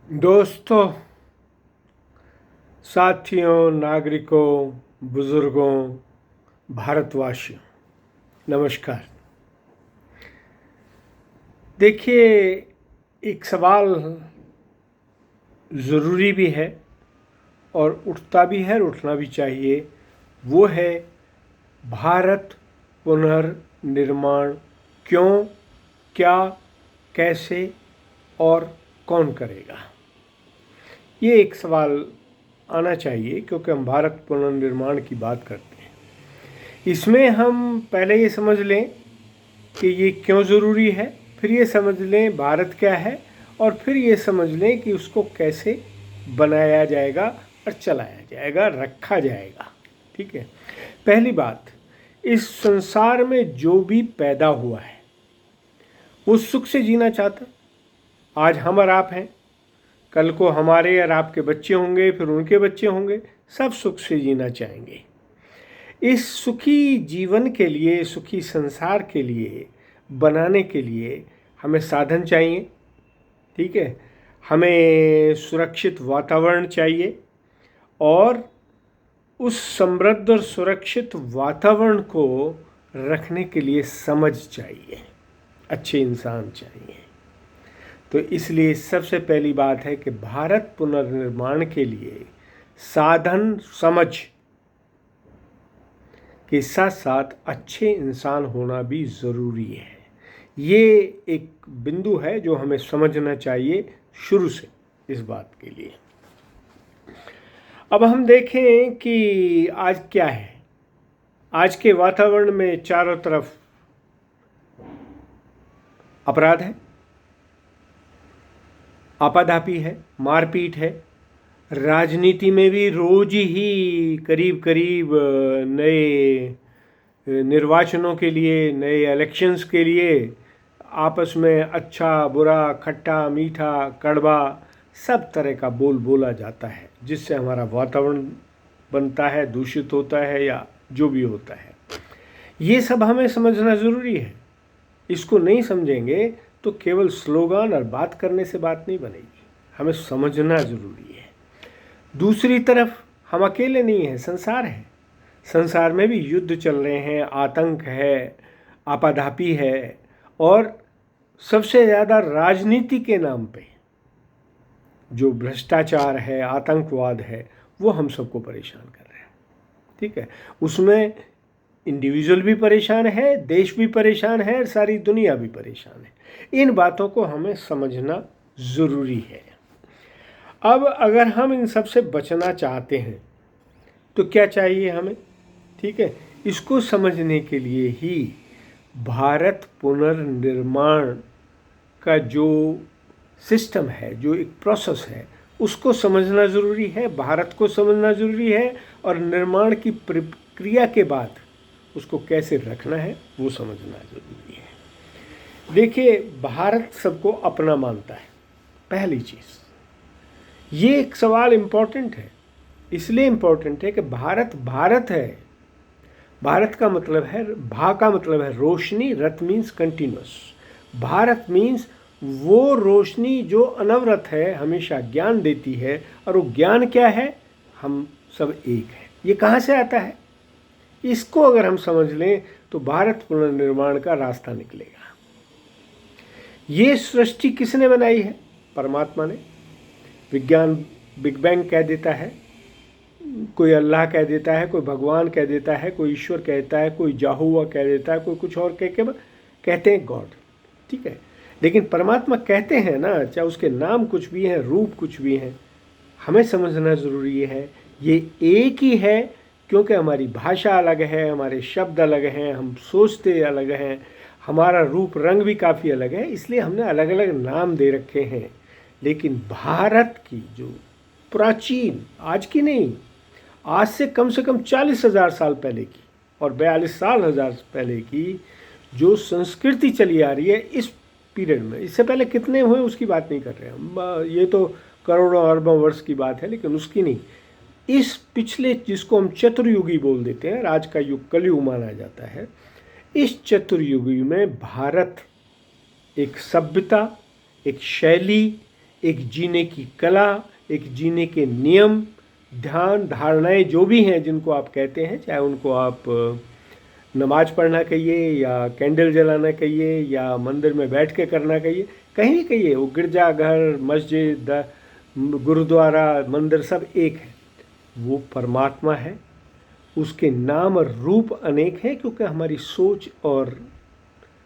दोस्तों, साथियों, नागरिकों, बुजुर्गों, भारतवासियों, नमस्कार। देखिए, एक सवाल ज़रूरी भी है और उठता भी है और उठना भी चाहिए। वो है भारत पुनर्निर्माण क्यों, क्या, कैसे और कौन करेगा। ये एक सवाल आना चाहिए क्योंकि हम भारत पुनर्निर्माण की बात करते हैं। इसमें हम पहले ये समझ लें कि ये क्यों ज़रूरी है, फिर ये समझ लें भारत क्या है, और फिर ये समझ लें कि उसको कैसे बनाया जाएगा और चलाया जाएगा, रखा जाएगा। ठीक है। पहली बात, इस संसार में जो भी पैदा हुआ है वो सुख से जीना चाहता। आज हम और आप हैं, कल को हमारे और आपके बच्चे होंगे, फिर उनके बच्चे होंगे, सब सुख से जीना चाहेंगे। इस सुखी जीवन के लिए, सुखी संसार के लिए बनाने के लिए हमें साधन चाहिए। ठीक है। हमें सुरक्षित वातावरण चाहिए और उस समृद्ध और सुरक्षित वातावरण को रखने के लिए समझ चाहिए, अच्छे इंसान चाहिए। तो इसलिए सबसे पहली बात है कि भारत पुनर्निर्माण के लिए साधन समझ के साथ साथ अच्छे इंसान होना भी ज़रूरी है। ये एक बिंदु है जो हमें समझना चाहिए शुरू से इस बात के लिए। अब हम देखें कि आज क्या है। आज के वातावरण में चारों तरफ अपराध है, आपाधापी है, मारपीट है। राजनीति में भी रोज ही करीब करीब नए निर्वाचनों के लिए, नए इलेक्शंस के लिए आपस में अच्छा बुरा, खट्टा मीठा, कड़वा सब तरह का बोल बोला जाता है, जिससे हमारा वातावरण बनता है, दूषित होता है या जो भी होता है। ये सब हमें समझना ज़रूरी है। इसको नहीं समझेंगे तो केवल स्लोगन और बात करने से बात नहीं बनेगी। हमें समझना ज़रूरी है। दूसरी तरफ हम अकेले नहीं हैं, संसार है। संसार में भी युद्ध चल रहे हैं, आतंक है, आपाधापी है, और सबसे ज़्यादा राजनीति के नाम पे जो भ्रष्टाचार है, आतंकवाद है, वो हम सबको परेशान कर रहे हैं। ठीक है। उसमें इंडिविजुअल भी परेशान है, देश भी परेशान है, और सारी दुनिया भी परेशान है। इन बातों को हमें समझना ज़रूरी है। अब अगर हम इन सब से बचना चाहते हैं तो क्या चाहिए हमें? ठीक है। इसको समझने के लिए ही भारत पुनर्निर्माण का जो सिस्टम है, जो एक प्रोसेस है, उसको समझना ज़रूरी है, भारत को समझना ज़रूरी है, और निर्माण की प्रक्रिया के बाद उसको कैसे रखना है वो समझना ज़रूरी है। देखिए, भारत सबको अपना मानता है, पहली चीज़। ये एक सवाल इम्पोर्टेंट है। इसलिए इम्पोर्टेंट है कि भारत भारत है। भारत का मतलब है, भा का मतलब है रोशनी, रत मीन्स कंटिन्यूस। भारत मीन्स वो रोशनी जो अनवरत है, हमेशा ज्ञान देती है। और वो ज्ञान क्या है? हम सब एक है। ये कहाँ से आता है? इसको अगर हम समझ लें तो भारत पुनर्निर्माण का रास्ता निकलेगा। ये सृष्टि किसने बनाई है? परमात्मा ने। विज्ञान बिग बैंग कह देता है, कोई अल्लाह कह देता है, कोई भगवान कह देता है, कोई ईश्वर कहता है, कोई जाहुआ कह देता है, कोई कुछ और कह के कहते हैं गॉड। ठीक है। लेकिन परमात्मा कहते हैं ना, चाहे उसके नाम कुछ भी हैं, रूप कुछ भी हैं, हमें समझना ज़रूरी है ये एक ही है। क्योंकि हमारी भाषा अलग है, हमारे शब्द अलग हैं, हम सोचते अलग हैं, हमारा रूप रंग भी काफ़ी अलग है, इसलिए हमने अलग अलग नाम दे रखे हैं। लेकिन भारत की जो प्राचीन, आज की नहीं, आज से कम 40,000 साल पहले की और 42,000 पहले की जो संस्कृति चली आ रही है इस पीरियड में, इससे पहले कितने हुए उसकी बात नहीं कर रहे हम, ये तो करोड़ों अरबों वर्ष की बात है, लेकिन उसकी नहीं। इस पिछले, जिसको हम चतुर्युगी बोल देते हैं, आज का युग कलयुग माना जाता है, इस चतुर्युगी में भारत एक सभ्यता, एक शैली, एक जीने की कला, एक जीने के नियम, ध्यान, धारणाएं जो भी हैं जिनको आप कहते हैं, चाहे उनको आप नमाज पढ़ना कहिए या कैंडल जलाना कहिए या मंदिर में बैठ के करना कहिए, कहीं भी कहिए, वो गिरजाघर, मस्जिद, गुरुद्वारा, मंदिर सब एक है। वो परमात्मा है, उसके नाम और रूप अनेक हैं क्योंकि हमारी सोच और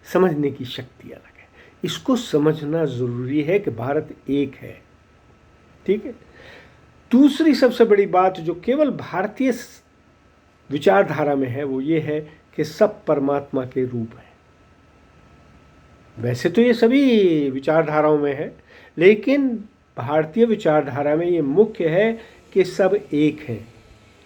समझने की शक्ति अलग है। इसको समझना ज़रूरी है कि भारत एक है, ठीक है। दूसरी सबसे बड़ी बात जो केवल भारतीय विचारधारा में है वो ये है कि सब परमात्मा के रूप हैं। वैसे तो ये सभी विचारधाराओं में है, लेकिन भारतीय विचारधारा में ये मुख्य है कि सब एक हैं।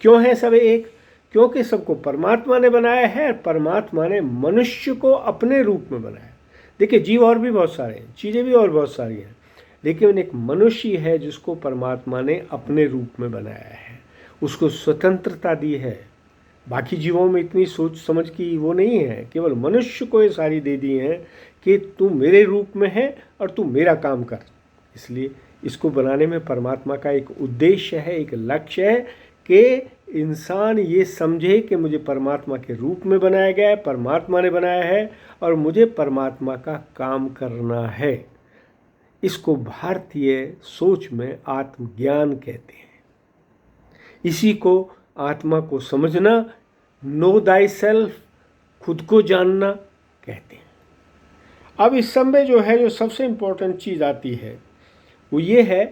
क्यों है सब एक? क्योंकि सबको परमात्मा ने बनाया है, परमात्मा ने मनुष्य को अपने रूप में बनाया। देखिए, जीव और भी बहुत सारे हैं, चीज़ें भी और बहुत सारी हैं, लेकिन एक मनुष्य है जिसको परमात्मा ने अपने रूप में बनाया है, उसको स्वतंत्रता दी है। बाकी जीवों में इतनी सोच समझ की वो नहीं है, केवल मनुष्य को ये सारी दे दी है कि तू मेरे रूप में है और तू मेरा काम कर। इसलिए इसको बनाने में परमात्मा का एक उद्देश्य है, एक लक्ष्य है कि इंसान ये समझे कि मुझे परमात्मा के रूप में बनाया गया है, परमात्मा ने बनाया है और मुझे परमात्मा का काम करना है। इसको भारतीय सोच में आत्मज्ञान कहते हैं। इसी को आत्मा को समझना, नो दाई सेल्फ, खुद को जानना कहते हैं। अब इस सब में जो है, जो सबसे इम्पोर्टेंट चीज़ आती है वो ये है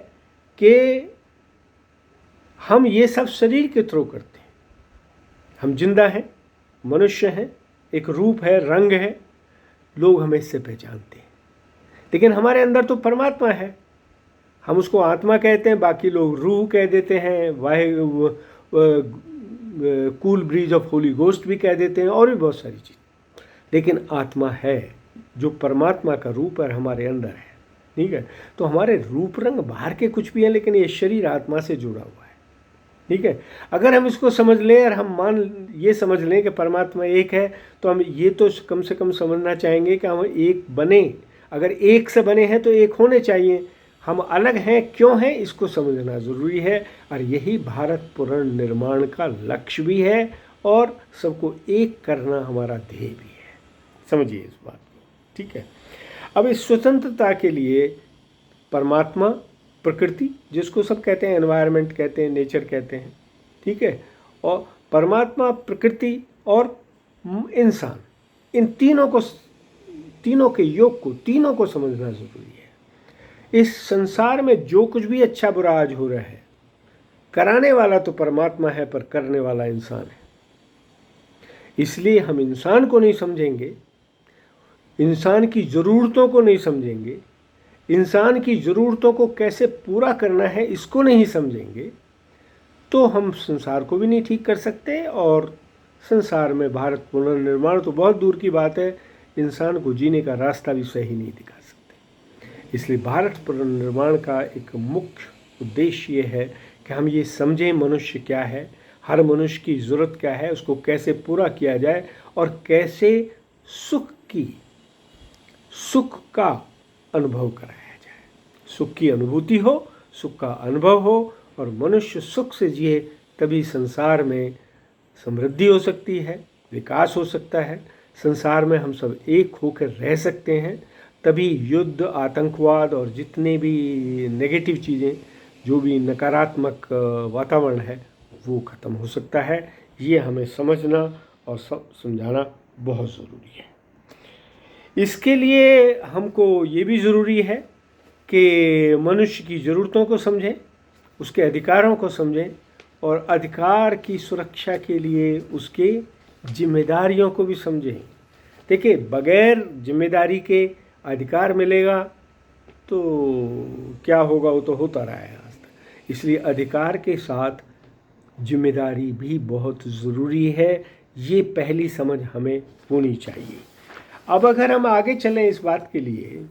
कि हम ये सब शरीर के थ्रू करते हैं। हम जिंदा हैं, मनुष्य हैं, एक रूप है, रंग है, लोग हमें इससे पहचानते हैं। लेकिन हमारे अंदर तो परमात्मा है, हम उसको आत्मा कहते हैं, बाकी लोग रूह कह देते हैं, cool bridge of Holi ghost भी कह देते हैं, और भी बहुत सारी चीज़। लेकिन आत्मा है जो परमात्मा का रूप है, हमारे अंदर है, ठीक है। तो हमारे रूप रंग बाहर के कुछ भी हैं, लेकिन ये शरीर आत्मा से जुड़ा हुआ है, ठीक है। अगर हम इसको समझ लें और हम ये समझ लें कि परमात्मा एक है, तो हम ये तो कम से कम समझना चाहेंगे कि हम एक बने। अगर एक से बने हैं तो एक होने चाहिए। हम अलग हैं, क्यों हैं, इसको समझना ज़रूरी है। और यही भारत पुनर्निर्माण का लक्ष्य भी है और सबको एक करना हमारा ध्येय भी है। समझिए इस बात को, ठीक है। अब इस स्वतंत्रता के लिए परमात्मा, प्रकृति, जिसको सब कहते हैं, एनवायरनमेंट कहते हैं, नेचर कहते हैं, ठीक है, और परमात्मा, प्रकृति और इंसान, इन तीनों के योग को, तीनों को समझना ज़रूरी है। इस संसार में जो कुछ भी अच्छा बुरा आज हो रहा है, कराने वाला तो परमात्मा है पर करने वाला इंसान है। इसलिए हम इंसान को नहीं समझेंगे, इंसान की ज़रूरतों को नहीं समझेंगे, इंसान की ज़रूरतों को कैसे पूरा करना है इसको नहीं समझेंगे, तो हम संसार को भी नहीं ठीक कर सकते। और संसार में भारत पुनर्निर्माण तो बहुत दूर की बात है, इंसान को जीने का रास्ता भी सही नहीं दिखा सकते। इसलिए भारत पुनर्निर्माण का एक मुख्य उद्देश्य ये है कि हम ये समझें मनुष्य क्या है, हर मनुष्य की ज़रूरत क्या है, उसको कैसे पूरा किया जाए और कैसे सुख का अनुभव कराया जाए। सुख की अनुभूति हो, सुख का अनुभव हो और मनुष्य सुख से जिए, तभी संसार में समृद्धि हो सकती है, विकास हो सकता है, संसार में हम सब एक होकर रह सकते हैं। तभी युद्ध, आतंकवाद और जितने भी नेगेटिव चीज़ें, जो भी नकारात्मक वातावरण है, वो ख़त्म हो सकता है। ये हमें समझना और समझाना बहुत ज़रूरी है। इसके लिए हमको ये भी ज़रूरी है कि मनुष्य की ज़रूरतों को समझें, उसके अधिकारों को समझें और अधिकार की सुरक्षा के लिए उसके जिम्मेदारियों को भी समझें। देखिए, बगैर जिम्मेदारी के अधिकार मिलेगा तो क्या होगा, वो तो होता रहा है आज तक। इसलिए अधिकार के साथ जिम्मेदारी भी बहुत ज़रूरी है, ये पहली समझ हमें होनी चाहिए। अब अगर हम आगे चलें इस बात के लिए,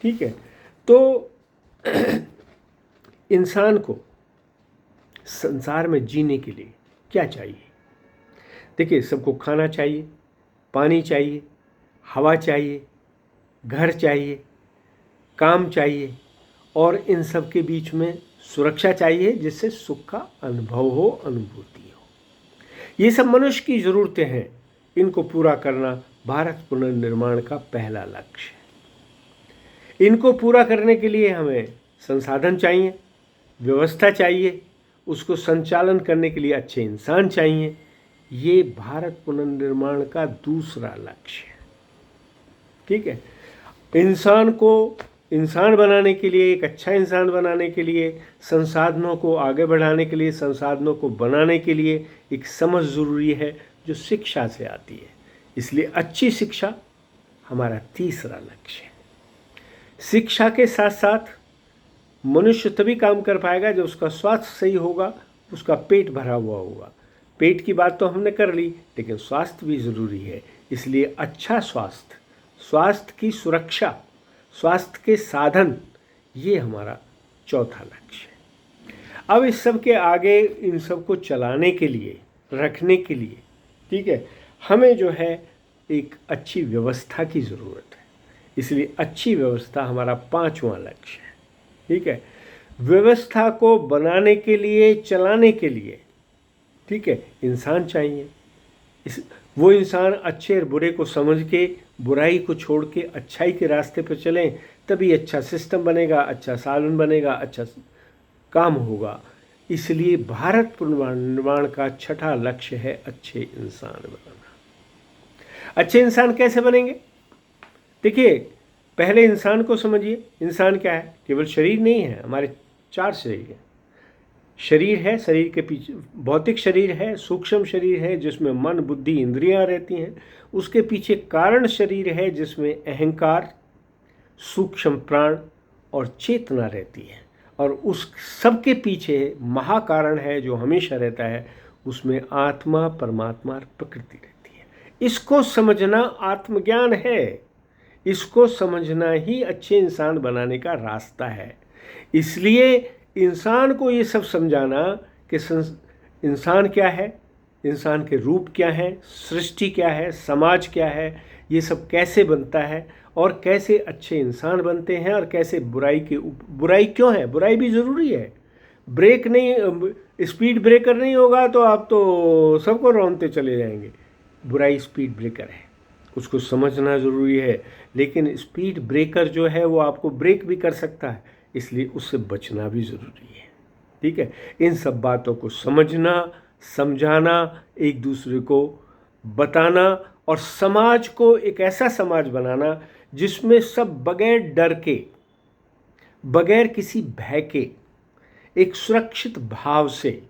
ठीक है, तो इंसान को संसार में जीने के लिए क्या चाहिए? देखिए, सबको खाना चाहिए, पानी चाहिए, हवा चाहिए, घर चाहिए, काम चाहिए और इन सब के बीच में सुरक्षा चाहिए जिससे सुख का अनुभव हो, अनुभूति हो। ये सब मनुष्य की ज़रूरतें हैं। इनको पूरा करना भारत पुनर्निर्माण का पहला लक्ष्य है। इनको पूरा करने के लिए हमें संसाधन चाहिए, व्यवस्था चाहिए, उसको संचालन करने के लिए अच्छे इंसान चाहिए। ये भारत पुनर्निर्माण का दूसरा लक्ष्य है। ठीक है, इंसान को इंसान बनाने के लिए, एक अच्छा इंसान बनाने के लिए, संसाधनों को आगे बढ़ाने के लिए, संसाधनों को बनाने के लिए एक समझ ज़रूरी है जो शिक्षा से आती है। इसलिए अच्छी शिक्षा हमारा तीसरा लक्ष्य है। शिक्षा के साथ साथ मनुष्य तभी काम कर पाएगा जब उसका स्वास्थ्य सही होगा, उसका पेट भरा हुआ होगा। पेट की बात तो हमने कर ली, लेकिन स्वास्थ्य भी ज़रूरी है। इसलिए अच्छा स्वास्थ्य, स्वास्थ्य की सुरक्षा, स्वास्थ्य के साधन, ये हमारा चौथा लक्ष्य है। अब इस सब के आगे इन सब को चलाने के लिए, रखने के लिए, ठीक है, हमें जो है एक अच्छी व्यवस्था की ज़रूरत है। इसलिए अच्छी व्यवस्था हमारा पांचवा लक्ष्य है। ठीक है, व्यवस्था को बनाने के लिए, चलाने के लिए, ठीक है, इंसान चाहिए। वो इंसान अच्छे और बुरे को समझ के, बुराई को छोड़ के अच्छाई के रास्ते पर चलें, तभी अच्छा सिस्टम बनेगा, अच्छा साधन बनेगा, अच्छा काम होगा। इसलिए भारत पुनर्निर्माण का छठा लक्ष्य है अच्छे इंसान बनाना। अच्छे इंसान कैसे बनेंगे? देखिए, पहले इंसान को समझिए। इंसान क्या है? केवल शरीर नहीं है, हमारे 4 शरीर हैं। शरीर है, शरीर के पीछे भौतिक शरीर है, सूक्ष्म शरीर है जिसमें मन, बुद्धि, इंद्रियां रहती हैं। उसके पीछे कारण शरीर है जिसमें अहंकार, सूक्ष्म प्राण और चेतना रहती है। और उस सब के पीछे महाकारण है जो हमेशा रहता है, उसमें आत्मा, परमात्मा और प्रकृति रहती है। इसको समझना आत्मज्ञान है। इसको समझना ही अच्छे इंसान बनाने का रास्ता है। इसलिए इंसान को ये सब समझाना कि इंसान क्या है, इंसान के रूप क्या है, सृष्टि क्या है, समाज क्या है, ये सब कैसे बनता है और कैसे अच्छे इंसान बनते हैं और कैसे बुराई क्यों है। बुराई भी ज़रूरी है। ब्रेक नहीं, स्पीड ब्रेकर नहीं होगा तो आप तो सबको रौंदते चले जाएंगे। बुराई स्पीड ब्रेकर है, उसको समझना ज़रूरी है। लेकिन स्पीड ब्रेकर जो है वो आपको ब्रेक भी कर सकता है, इसलिए उससे बचना भी ज़रूरी है। ठीक है, इन सब बातों को समझना, समझाना, एक दूसरे को बताना और समाज को एक ऐसा समाज बनाना जिसमें सब बगैर डर के, बगैर किसी भय के, एक सुरक्षित भाव से,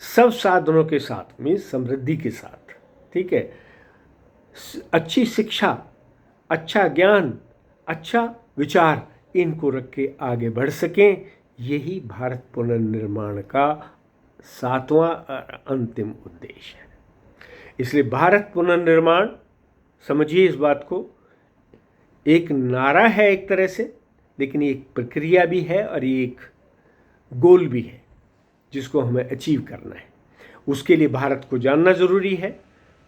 सब साधनों के साथ, मीन्स समृद्धि के साथ, ठीक है, अच्छी शिक्षा, अच्छा ज्ञान, अच्छा विचार, इनको रख के आगे बढ़ सकें। यही भारत पुनर्निर्माण का 7वां अंतिम उद्देश्य है। इसलिए भारत पुनर्निर्माण, समझिए इस बात को, एक नारा है एक तरह से, लेकिन ये एक प्रक्रिया भी है और ये एक गोल भी है जिसको हमें अचीव करना है। उसके लिए भारत को जानना ज़रूरी है।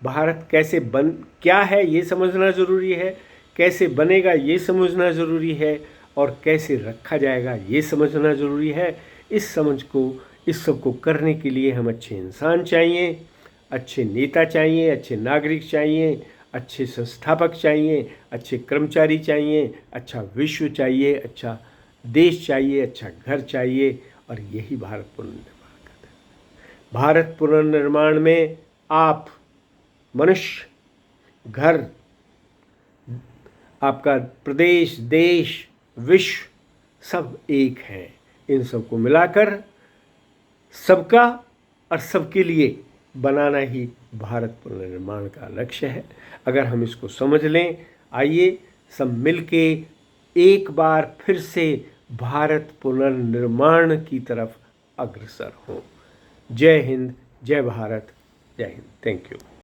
भारत कैसे क्या है ये समझना ज़रूरी है, कैसे बनेगा ये समझना ज़रूरी है, और कैसे रखा जाएगा ये समझना ज़रूरी है। इस सब को करने के लिए हम अच्छे इंसान चाहिए, अच्छे नेता चाहिए, अच्छे नागरिक चाहिए, अच्छे संस्थापक चाहिए, अच्छे कर्मचारी चाहिए, अच्छा विश्व चाहिए, अच्छा देश चाहिए, अच्छा घर चाहिए। और यही भारत पुनर्निर्माण करता है। भारत पुनर्निर्माण में आप, मनुष्य, घर, आपका प्रदेश, देश, विश्व, सब एक हैं। इन सबको मिलाकर सबका और सबके लिए बनाना ही भारत पुनर्निर्माण का लक्ष्य है। अगर हम इसको समझ लें, आइए सब मिलके एक बार फिर से भारत पुनर्निर्माण की तरफ अग्रसर हों। जय हिंद, जय भारत, जय हिंद। Thank you.